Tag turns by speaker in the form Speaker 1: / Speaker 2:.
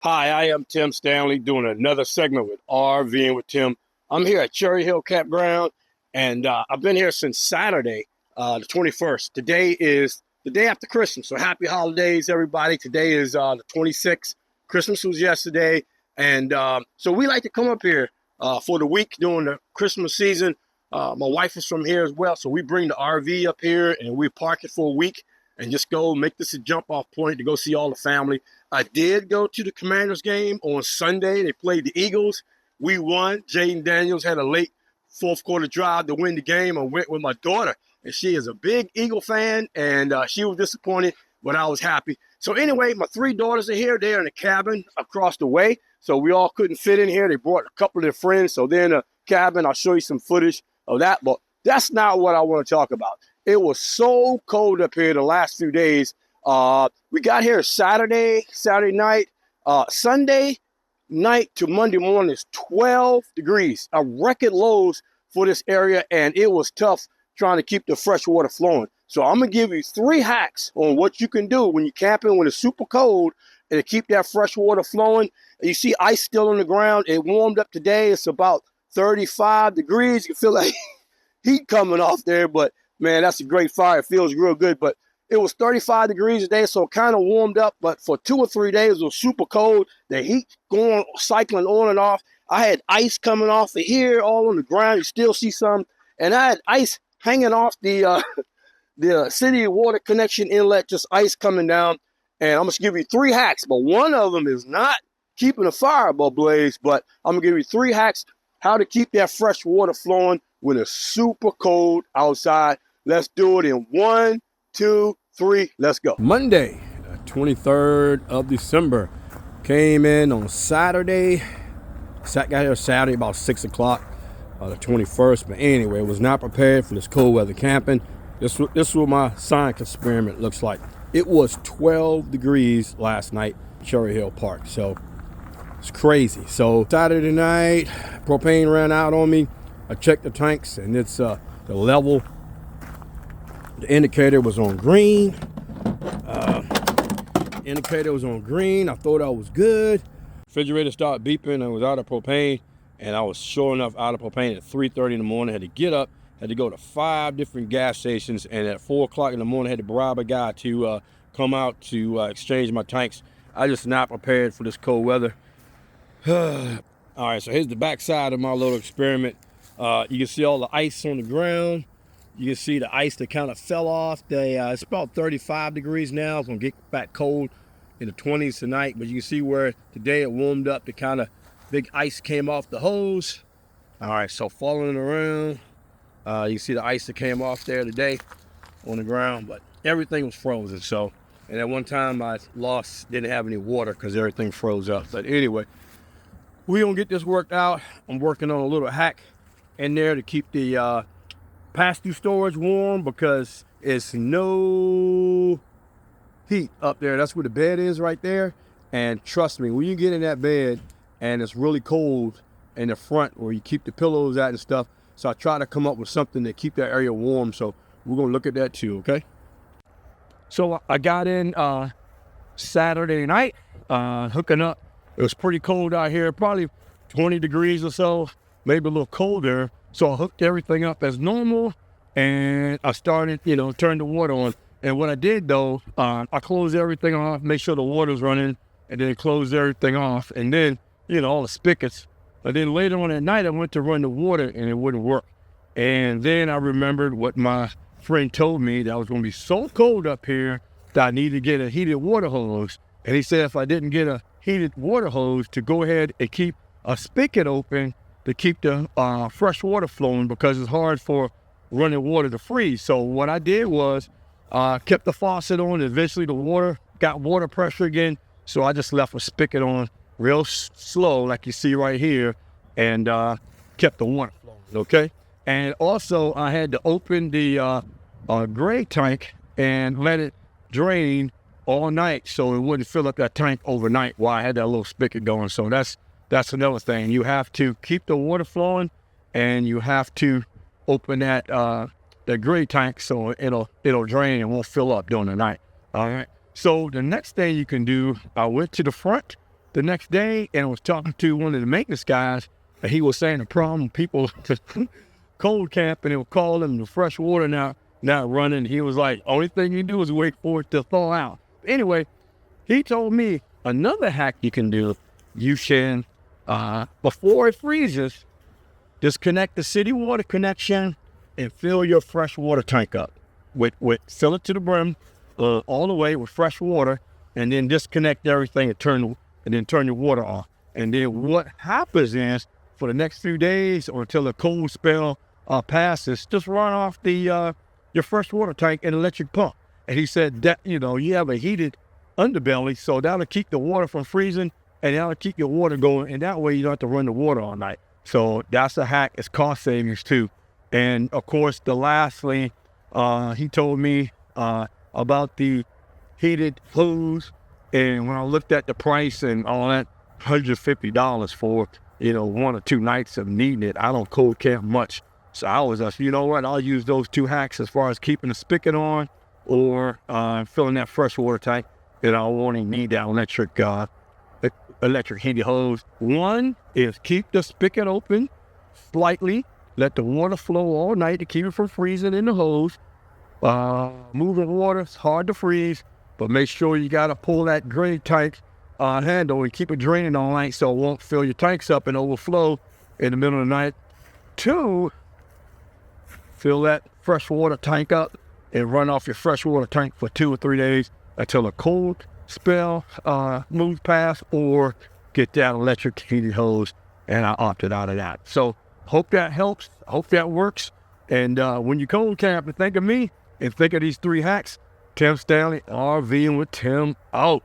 Speaker 1: Hi, I am Tim Stanley doing another segment with RVing with Tim. I'm here at Cherry Hill Campground, and I've been here since Saturday, the 21st. Today is the day after Christmas, so happy holidays, everybody. Today is the 26th. Christmas was yesterday, and so we like to come up here for the week during the Christmas season. My wife is from here as well, so we bring the RV up here, and we park it for a week and just go make this a jump-off point to go see all the family. I did go to the Commanders game on Sunday. They played the Eagles. We won. Jaden Daniels had a late fourth quarter drive to win the game. I went with my daughter, and she is a big Eagle fan, and she was disappointed, but I was happy. So anyway, my three daughters are here. They're in a cabin across the way, so we all couldn't fit in here. They brought a couple of their friends, so they're in a cabin. I'll show you some footage of that, but that's not what I want to talk about. It was so cold up here the last few days. We got here Saturday night. Sunday night to Monday morning is 12 degrees. A record lows for this area, and it was tough trying to keep the fresh water flowing. So I'm going to give you 3 hacks on what you can do when you're camping when it's super cold and to keep that fresh water flowing. You see ice still on the ground. It warmed up today. It's about 35 degrees. You feel like heat coming off there, but man, that's a great fire. It feels real good, but it was 35 degrees today, so it kind of warmed up, but for 2 or 3 days, it was super cold. The heat cycling on and off. I had ice coming off of here, all on the ground. You still see some. And I had ice hanging off the city water connection inlet, just ice coming down. And I'm going to give you 3 hacks, but one of them is not keeping the fire ablaze, but I'm going to give you 3 hacks how to keep that fresh water flowing when it's super cold outside. Let's do it in 1, 2, 3, let's go. Monday, 23rd of December. Came in on Saturday. Got here Saturday about 6 o'clock, the 21st. But anyway, was not prepared for this cold weather camping. This is what my science experiment looks like. It was 12 degrees last night at Cherry Hill Park. So it's crazy. So Saturday night, propane ran out on me. I checked the tanks, and it's the level. The indicator was on green. Indicator was on green. I thought I was good. Refrigerator started beeping. I was out of propane, and I was sure enough out of propane at 3:30 in the morning. Had to get up, had to go to 5 different gas stations, and at 4 o'clock in the morning, had to bribe a guy to come out to exchange my tanks. I just not prepared for this cold weather. All right, so here's the backside of my little experiment. You can see all the ice on the ground. You can see the ice that kind of fell off. It's about 35 degrees now. It's gonna get back cold in the 20s tonight, but you can see where today it warmed up. The kind of big ice came off the hose. All right, so following around, you can see the ice that came off there today on the ground, but everything was frozen. So, and at one time I didn't have any water because everything froze up. But anyway, we're gonna get this worked out. I'm working on a little hack in there to keep the pass-through storage warm because it's no heat up there. That's where the bed is right there. And trust me, when you get in that bed and it's really cold in the front where you keep the pillows at and stuff, so I try to come up with something to keep that area warm. So we're gonna look at that too, okay? So I got in Saturday night, hooking up. It was pretty cold out here, probably 20 degrees or so, maybe a little colder. So I hooked everything up as normal, and I started, turn the water on. And what I did though, I closed everything off, make sure the water's running, and then closed everything off. And then, all the spigots. But then later on at night, I went to run the water and it wouldn't work. And then I remembered what my friend told me, that I was gonna be so cold up here that I needed to get a heated water hose. And he said if I didn't get a heated water hose, to go ahead and keep a spigot open to keep the fresh water flowing, because it's hard for running water to freeze. So what I did was kept the faucet on. Eventually the water got water pressure again. So I just left a spigot on real slow, like you see right here, and kept the water flowing, okay? And also I had to open the gray tank and let it drain all night so it wouldn't fill up that tank overnight while I had that little spigot going. So that's another thing. You have to keep the water flowing, and you have to open that gray tank so it'll drain and won't fill up during the night. All right. So the next thing you can do, I went to the front the next day and I was talking to one of the maintenance guys, and he was saying the problem, people cold camp, and it would call them the fresh water not running. He was like, only thing you do is wait for it to thaw out. Anyway, he told me another hack you can do. You can, before it freezes, disconnect the city water connection and fill your fresh water tank up with fill it to the brim, all the way with fresh water, and then disconnect everything and turn your water off. And then what happens is, for the next few days or until the cold spell passes, just run off your fresh water tank and electric pump. And he said that, you have a heated underbelly, so that'll keep the water from freezing and that'll keep your water going. And that way you don't have to run the water all night. So that's a hack. It's cost savings too. And of course, lastly, he told me about the heated hose. And when I looked at the price and all that, $150 for, 1 or 2 nights of needing it. I don't cold camp much. So I was like, you know what? I'll use those 2 hacks as far as keeping the spigot on or filling that fresh water tank. And I won't even need that electric heated hose. One is keep the spigot open slightly. Let the water flow all night to keep it from freezing in the hose. Moving water, it's hard to freeze, but make sure you got to pull that drain tank handle and keep it draining all night so it won't fill your tanks up and overflow in the middle of the night. 2, fill that fresh water tank up and run off your fresh water tank for 2 or 3 days until a cold spell moves past, or get that electric heated hose. And I opted out of that. So hope that helps. Hope that works. And when you cold camp, think of me and think of these 3 hacks. Tim Stanley, RVing with Tim, out.